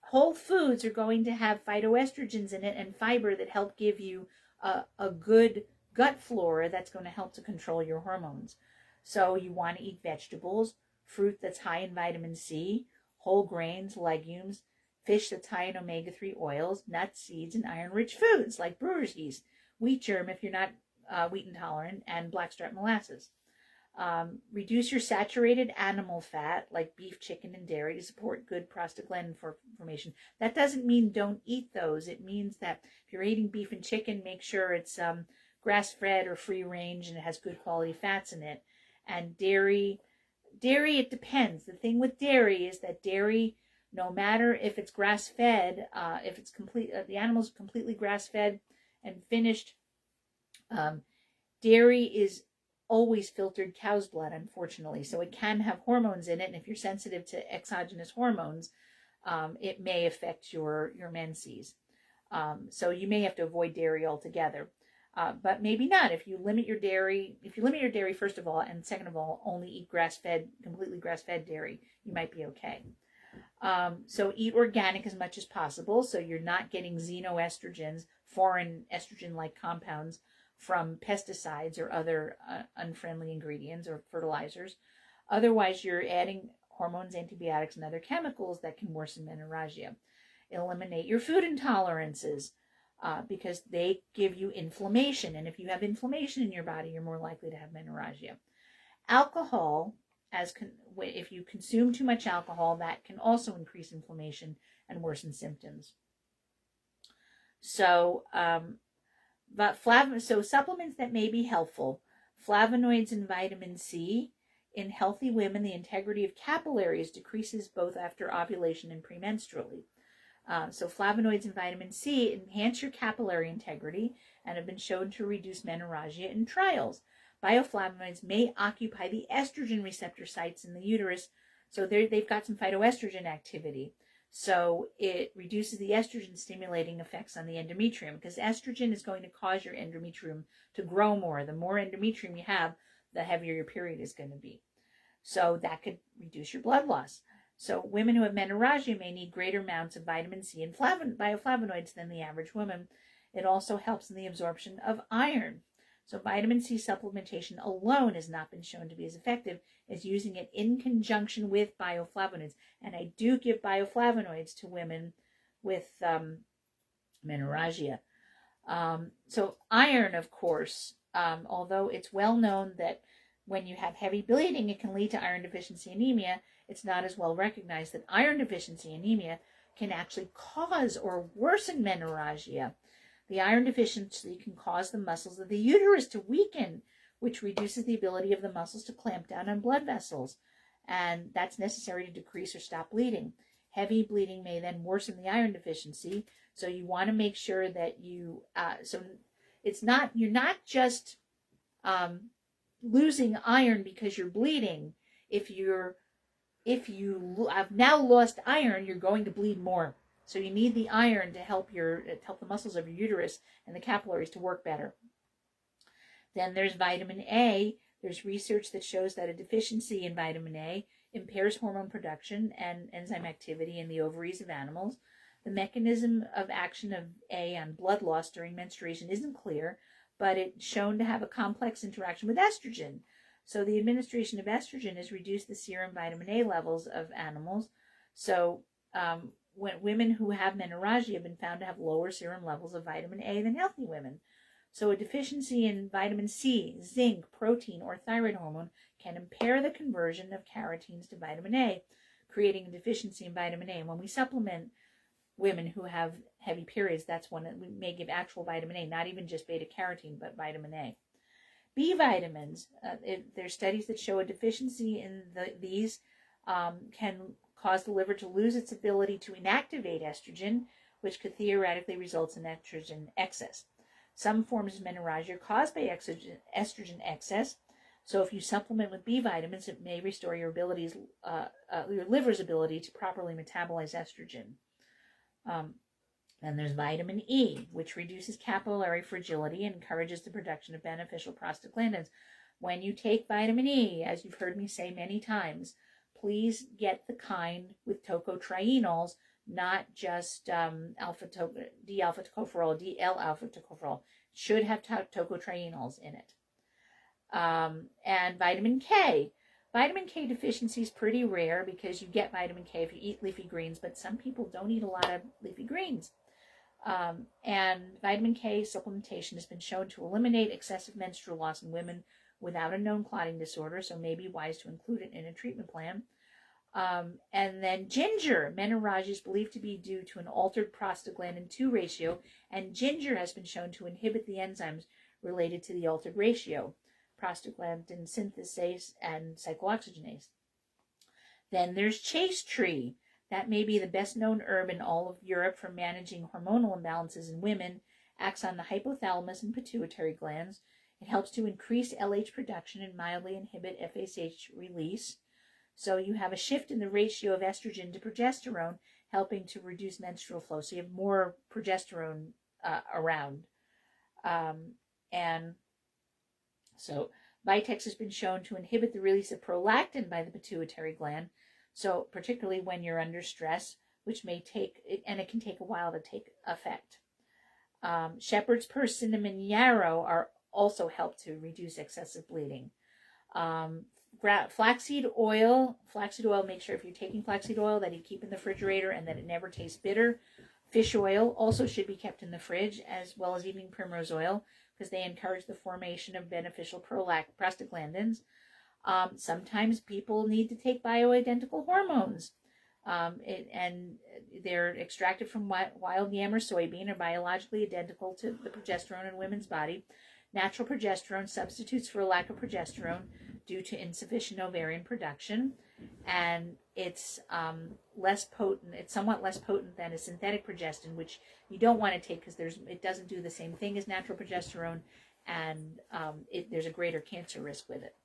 whole foods are going to have phytoestrogens in it and fiber that help give you a good gut flora that's going to help to control your hormones. So you want to eat vegetables, fruit that's high in vitamin C, whole grains, legumes, fish that's high in omega-3 oils, nuts, seeds, and iron-rich foods like brewer's yeast, wheat germ if you're not wheat intolerant, and blackstrap molasses. Reduce your saturated animal fat like beef, chicken, and dairy to support good prostaglandin formation. That doesn't mean don't eat those. It means that if you're eating beef and chicken, make sure it's grass-fed or free range and it has good quality fats in it. And dairy, it depends. The thing with dairy is that dairy, no matter if it's grass-fed, if it's the animal's completely grass-fed and finished, dairy is always filtered cow's blood, unfortunately. So it can have hormones in it, and if you're sensitive to exogenous hormones, it may affect your menses. So you may have to avoid dairy altogether. But maybe not. If you limit your dairy, first of all, and second of all, only eat completely grass-fed dairy, you might be okay. So eat organic as much as possible, so you're not getting xenoestrogens, foreign estrogen-like compounds, from pesticides or other unfriendly ingredients or fertilizers. Otherwise, you're adding hormones, antibiotics, and other chemicals that can worsen menorrhagia. Eliminate your food intolerances because they give you inflammation. And if you have inflammation in your body, you're more likely to have menorrhagia. Alcohol, if you consume too much alcohol, that can also increase inflammation and worsen symptoms. So, so supplements that may be helpful: flavonoids and vitamin C. In healthy women, the integrity of capillaries decreases both after ovulation and premenstrually. So flavonoids and vitamin C enhance your capillary integrity and have been shown to reduce menorrhagia in trials. Bioflavonoids may occupy the estrogen receptor sites in the uterus, so they've got some phytoestrogen activity. So it reduces the estrogen stimulating effects on the endometrium, because estrogen is going to cause your endometrium to grow more. The more endometrium you have, the heavier your period is going to be. So that could reduce your blood loss. So women who have menorrhagia may need greater amounts of vitamin C and bioflavonoids than the average woman. It also helps in the absorption of iron. So vitamin C supplementation alone has not been shown to be as effective as using it in conjunction with bioflavonoids. And I do give bioflavonoids to women with menorrhagia. So iron, of course, although it's well known that when you have heavy bleeding, it can lead to iron deficiency anemia, it's not as well recognized that iron deficiency anemia can actually cause or worsen menorrhagia. The iron deficiency can cause the muscles of the uterus to weaken, which reduces the ability of the muscles to clamp down on blood vessels, and that's necessary to decrease or stop bleeding. Heavy bleeding may then worsen the iron deficiency, so you want to make sure that you, you're not just losing iron because you're bleeding. If you have now lost iron, you're going to bleed more. So you need the iron to help the muscles of your uterus and the capillaries to work better. Then there's vitamin A. There's research that shows that a deficiency in vitamin A impairs hormone production and enzyme activity in the ovaries of animals. The mechanism of action of A on blood loss during menstruation isn't clear, but it's shown to have a complex interaction with estrogen. So the administration of estrogen has reduced the serum vitamin A levels of animals. So when women who have menorrhagia have been found to have lower serum levels of vitamin A than healthy women. So a deficiency in vitamin C, zinc, protein, or thyroid hormone can impair the conversion of carotenes to vitamin A, creating a deficiency in vitamin A. And when we supplement women who have heavy periods, that's one that we may give actual vitamin A, not even just beta carotene, but vitamin A. B vitamins, there's studies that show a deficiency in these can cause the liver to lose its ability to inactivate estrogen, which could theoretically result in estrogen excess. Some forms of menorrhagia are caused by estrogen excess, so if you supplement with B vitamins, it may restore your liver's ability to properly metabolize estrogen. Then there's vitamin E, which reduces capillary fragility and encourages the production of beneficial prostaglandins. When you take vitamin E, as you've heard me say many times, please get the kind with tocotrienols, not just D-alpha tocopherol, DL-alpha tocopherol. Should have tocotrienols in it. And vitamin K. Vitamin K deficiency is pretty rare because you get vitamin K if you eat leafy greens, but some people don't eat a lot of leafy greens. And vitamin K supplementation has been shown to eliminate excessive menstrual loss in women without a known clotting disorder, so may be wise to include it in a treatment plan. And then ginger. Menorrhagia is believed to be due to an altered prostaglandin 2 ratio, and ginger has been shown to inhibit the enzymes related to the altered ratio, prostaglandin synthase and cyclooxygenase. Then there's chaste tree. That may be the best known herb in all of Europe for managing hormonal imbalances in women, acts on the hypothalamus and pituitary glands. It helps to increase LH production and mildly inhibit FSH release. So you have a shift in the ratio of estrogen to progesterone, helping to reduce menstrual flow. So you have more progesterone around. And so Vitex has been shown to inhibit the release of prolactin by the pituitary gland. So particularly when you're under stress, which may take, and it can take a while to take effect. Shepherd's purse, cinnamon, yarrow are also help to reduce excessive bleeding. Flaxseed oil, make sure if you're taking flaxseed oil that you keep in the refrigerator and that it never tastes bitter. Fish oil also should be kept in the fridge, as well as evening primrose oil, because they encourage the formation of beneficial prostaglandins. Sometimes people need to take bioidentical hormones, and they're extracted from wild yam or soybean, are biologically identical to the progesterone in women's body. Natural progesterone substitutes for a lack of progesterone due to insufficient ovarian production, and it's less potent. It's somewhat less potent than a synthetic progestin, which you don't want to take because it doesn't do the same thing as natural progesterone, and there's a greater cancer risk with it.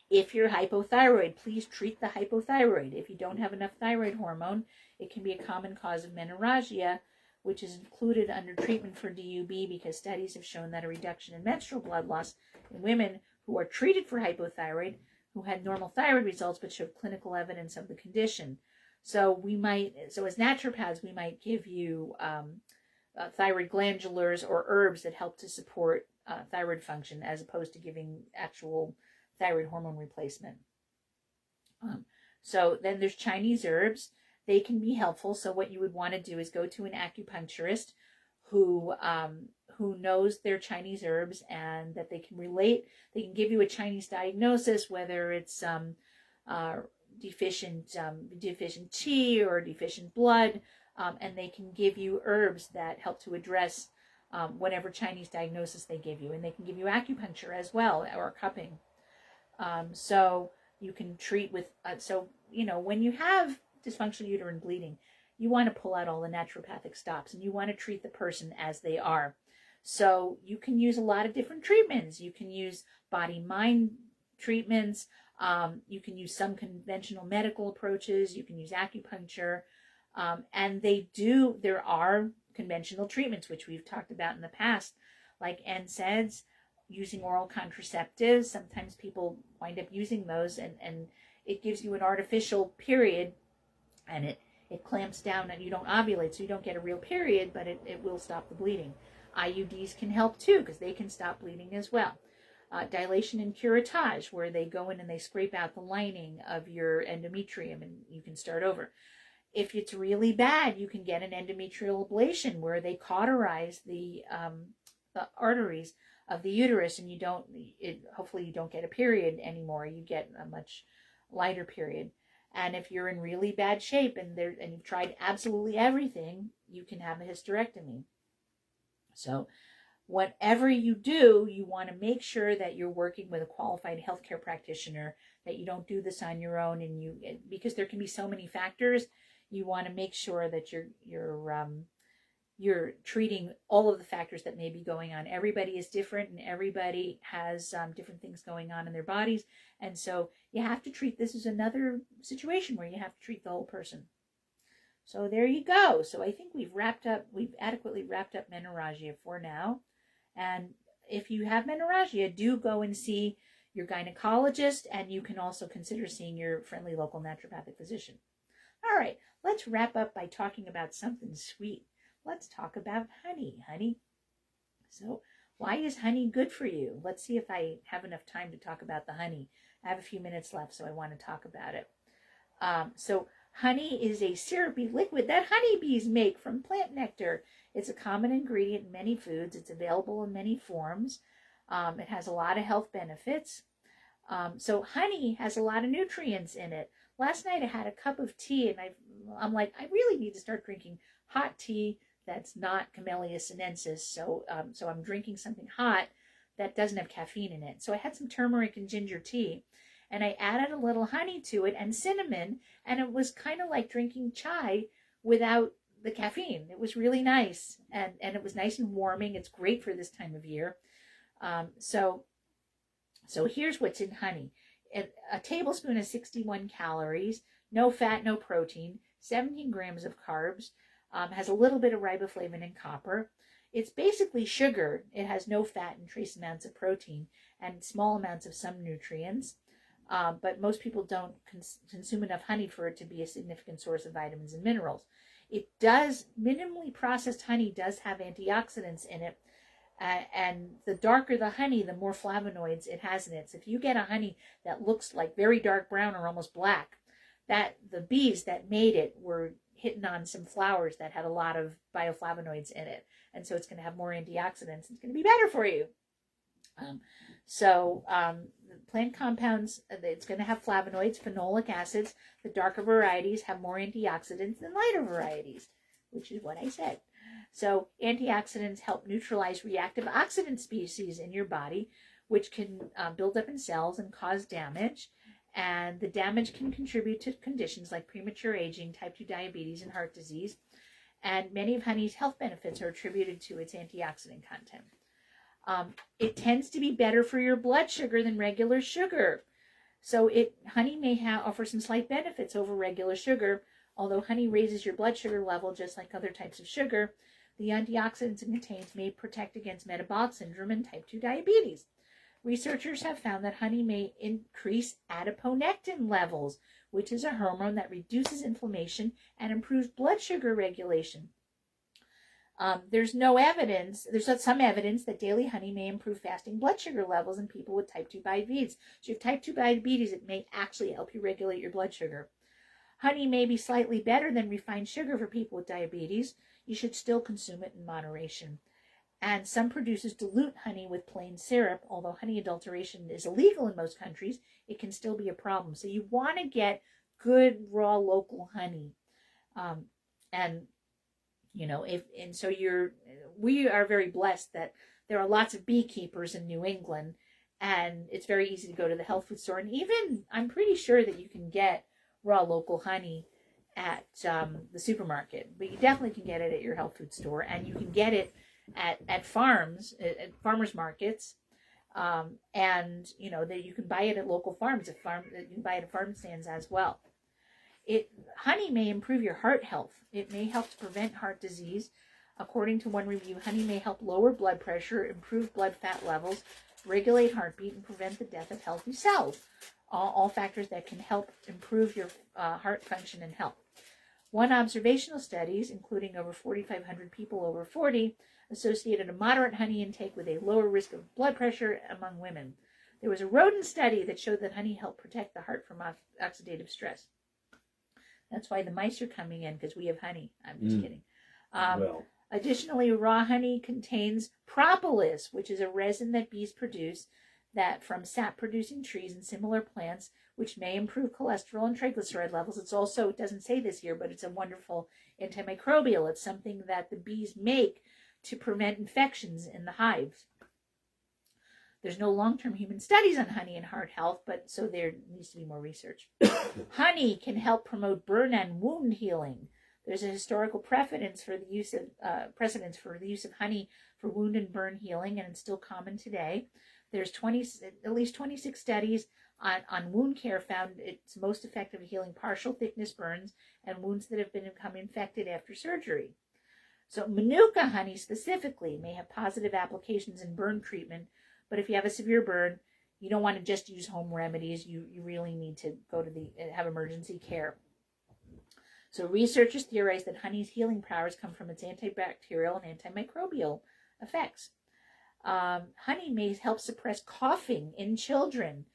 If you're hypothyroid, please treat the hypothyroid. If you don't have enough thyroid hormone, it can be a common cause of menorrhagia, which is included under treatment for DUB because studies have shown that a reduction in menstrual blood loss in women who are treated for hypothyroid, who had normal thyroid results but showed clinical evidence of the condition. So as naturopaths, we might give you thyroid glandulars or herbs that help to support thyroid function, as opposed to giving actual thyroid hormone replacement. So then there's Chinese herbs. They can be helpful. So what you would want to do is go to an acupuncturist who knows their Chinese herbs and that they can relate. They can give you a Chinese diagnosis, whether it's deficient qi or deficient blood, and they can give you herbs that help to address whatever Chinese diagnosis they give you. And they can give you acupuncture as well, or cupping. So you can treat with, when you have dysfunctional uterine bleeding, you want to pull out all the naturopathic stops and you want to treat the person as they are. So you can use a lot of different treatments. You can use body-mind treatments. You can use some conventional medical approaches. You can use acupuncture. And there are conventional treatments, which we've talked about in the past, like NSAIDs, using oral contraceptives. Sometimes people wind up using those, and it gives you an artificial period, and it clamps down and you don't ovulate, so you don't get a real period, but it will stop the bleeding. IUDs can help too, because they can stop bleeding as well. Dilation and curettage, where they go in and they scrape out the lining of your endometrium and you can start over. If it's really bad, you can get an endometrial ablation, where they cauterize the arteries of the uterus, and hopefully you don't get a period anymore. You get a much lighter period. And if you're in really bad shape and you've tried absolutely everything, you can have a hysterectomy. So whatever you do, you want to make sure that you're working with a qualified healthcare practitioner, that you don't do this on your own, because there can be so many factors. You want to make sure that you're treating all of the factors that may be going on. Everybody is different, and everybody has different things going on in their bodies, and so you have to treat this as another situation where you have to treat the whole person. So there you go. So I think we've adequately wrapped up menorrhagia for now. And if you have menorrhagia, do go and see your gynecologist, and you can also consider seeing your friendly local naturopathic physician. All right, let's wrap up by talking about something sweet. Let's talk about honey. So why is honey good for you? Let's see if I have enough time to talk about the honey. I have a few minutes left, so I want to talk about it. So honey is a syrupy liquid that honeybees make from plant nectar. It's a common ingredient in many foods. It's available in many forms. It has a lot of health benefits. So honey has a lot of nutrients in it. Last night I had a cup of tea, and I'm like, I really need to start drinking hot tea that's not Camellia sinensis. So I'm drinking something hot that doesn't have caffeine in it. So I had some turmeric and ginger tea, and I added a little honey to it and cinnamon, and it was kind of like drinking chai without the caffeine. It was really nice, and it was nice and warming. It's great for this time of year. So here's what's in honey. A tablespoon of 61 calories, no fat, no protein, 17 grams of carbs, has a little bit of riboflavin and copper. It's basically sugar. It has no fat and trace amounts of protein and small amounts of some nutrients. But most people don't consume enough honey for it to be a significant source of vitamins and minerals. Minimally processed honey does have antioxidants in it. And the darker the honey, the more flavonoids it has in it. So if you get a honey that looks like very dark brown or almost black, that the bees that made it were hitting on some flowers that had a lot of bioflavonoids in it. And so it's going to have more antioxidants. It's going to be better for you. Plant compounds, it's going to have flavonoids, phenolic acids. The darker varieties have more antioxidants than lighter varieties, which is what I said. So antioxidants help neutralize reactive oxidant species in your body, which can build up in cells and cause damage. And the damage can contribute to conditions like premature aging, type 2 diabetes, and heart disease. And many of honey's health benefits are attributed to its antioxidant content. It tends to be better for your blood sugar than regular sugar. So honey may offer some slight benefits over regular sugar. Although honey raises your blood sugar level just like other types of sugar, the antioxidants it contains may protect against metabolic syndrome and type 2 diabetes. Researchers have found that honey may increase adiponectin levels, which is a hormone that reduces inflammation and improves blood sugar regulation. There's some evidence that daily honey may improve fasting blood sugar levels in people with type 2 diabetes. So if you have type 2 diabetes, it may actually help you regulate your blood sugar. Honey may be slightly better than refined sugar for people with diabetes. You should still consume it in moderation. And some producers dilute honey with plain syrup. Although honey adulteration is illegal in most countries, it can still be a problem. So you want to get good raw local honey. We are very blessed that there are lots of beekeepers in New England, and it's very easy to go to the health food store. And even I'm pretty sure that you can get raw local honey at the supermarket, but you definitely can get it at your health food store, and you can get it at farmers markets, and that you can buy it at local farms. You can buy it at farm stands as well. Honey may improve your heart health. It may help to prevent heart disease. According to one review, honey may help lower blood pressure, improve blood fat levels, regulate heartbeat, and prevent the death of healthy cells. All factors that can help improve your heart function and health. One observational studies, including over 4,500 people over 40, associated a moderate honey intake with a lower risk of blood pressure among women. There was a rodent study that showed that honey helped protect the heart from oxidative stress. That's why the mice are coming in, because we have honey. I'm just kidding. Additionally, raw honey contains propolis, which is a resin that bees produce that from sap-producing trees and similar plants, which may improve cholesterol and triglyceride levels. It's also, it doesn't say this here, but it's a wonderful antimicrobial. It's something that the bees make to prevent infections in the hives. There's no long-term human studies on honey and heart health, but so there needs to be more research. Honey can help promote burn and wound healing. There's a historical precedence for the use of honey for wound and burn healing, and it's still common today. There's at least 26 studies on wound care found it's most effective at healing partial thickness burns and wounds that have become infected after surgery. So Manuka honey specifically may have positive applications in burn treatment, but if you have a severe burn, you don't want to just use home remedies. You really need to go to have emergency care. So researchers theorize that honey's healing powers come from its antibacterial and antimicrobial effects. Honey may help suppress coughing in children.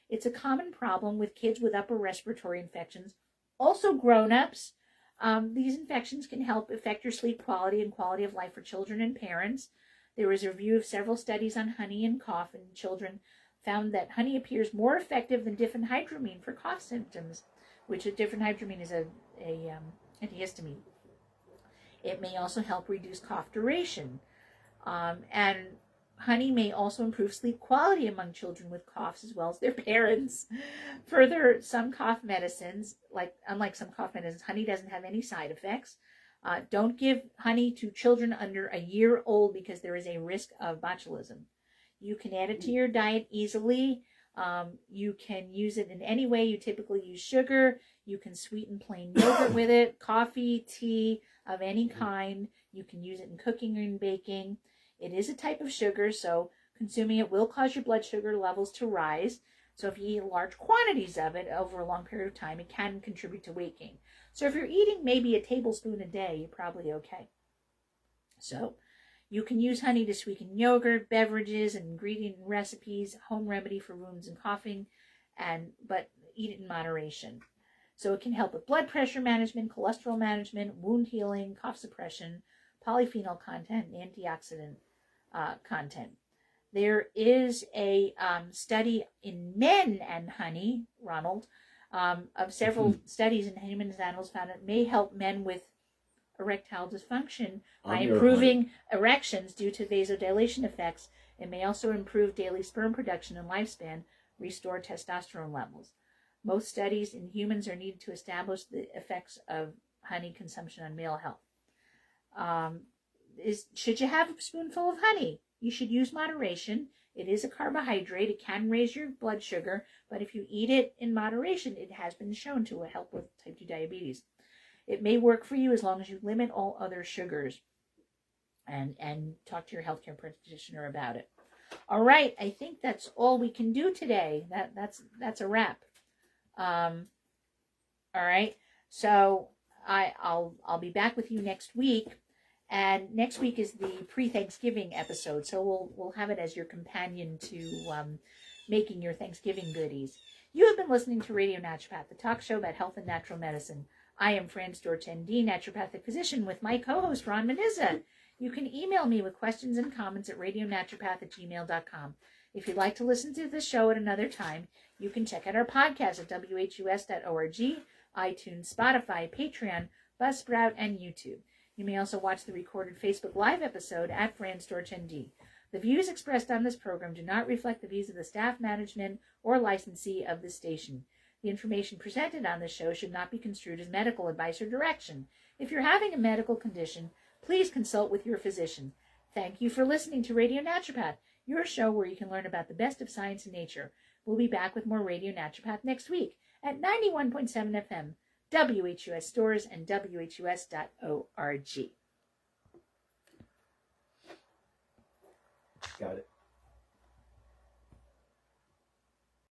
It's a common problem with kids with upper respiratory infections. Also grown-ups. These infections can help affect your sleep quality and quality of life for children and parents. There was a review of several studies on honey and cough in children found that honey appears more effective than diphenhydramine for cough symptoms, which a diphenhydramine is a antihistamine. It may also help reduce cough duration. And honey may also improve sleep quality among children with coughs as well as their parents. Further, some cough medicines, unlike some cough medicines, honey doesn't have any side effects. Don't give honey to children under a year old because there is a risk of botulism. You can add it to your diet easily. You can use it in any way you typically use sugar. You can sweeten plain yogurt with it, coffee, tea of any kind. You can use it in cooking or in baking. It is a type of sugar, so consuming it will cause your blood sugar levels to rise. So if you eat large quantities of it over a long period of time, it can contribute to weight gain. So if you're eating maybe a tablespoon a day, you're probably okay. So you can use honey to sweeten yogurt, beverages, and ingredient recipes, home remedy for wounds and coughing, but eat it in moderation. So it can help with blood pressure management, cholesterol management, wound healing, cough suppression, polyphenol content, and antioxidant content. There is a study in men and honey, Ronald, of several studies in humans and animals found it may help men with erectile dysfunction by improving erections due to vasodilation effects. It may also improve daily sperm production and lifespan, restore testosterone levels. Most studies in humans are needed to establish the effects of honey consumption on male health. Should you have a spoonful of honey? You should use moderation. It is a carbohydrate. It can raise your blood sugar, but if you eat it in moderation, it has been shown to help with type 2 diabetes. It may work for you as long as you limit all other sugars and talk to your healthcare practitioner about it. All right, I think that's all we can do today. That's a wrap. All right, so I'll be back with you next week. And next week is the pre-Thanksgiving episode, so we'll have it as your companion to making your Thanksgiving goodies. You have been listening to Radio Naturopath, the talk show about health and natural medicine. I am Fran Storch, ND, naturopathic physician, with my co-host, Ron Menizza. You can email me with questions and comments at radionaturopath@gmail.com. If you'd like to listen to the show at another time, you can check out our podcast at whus.org, iTunes, Spotify, Patreon, Buzzsprout, and YouTube. You may also watch the recorded Facebook Live episode at Fran Storch ND. The views expressed on this program do not reflect the views of the staff, management, or licensee of this station. The information presented on this show should not be construed as medical advice or direction. If you're having a medical condition, please consult with your physician. Thank you for listening to Radio Naturopath, your show where you can learn about the best of science and nature. We'll be back with more Radio Naturopath next week at 91.7 FM. WHUS stores and WHUS.org. Got it.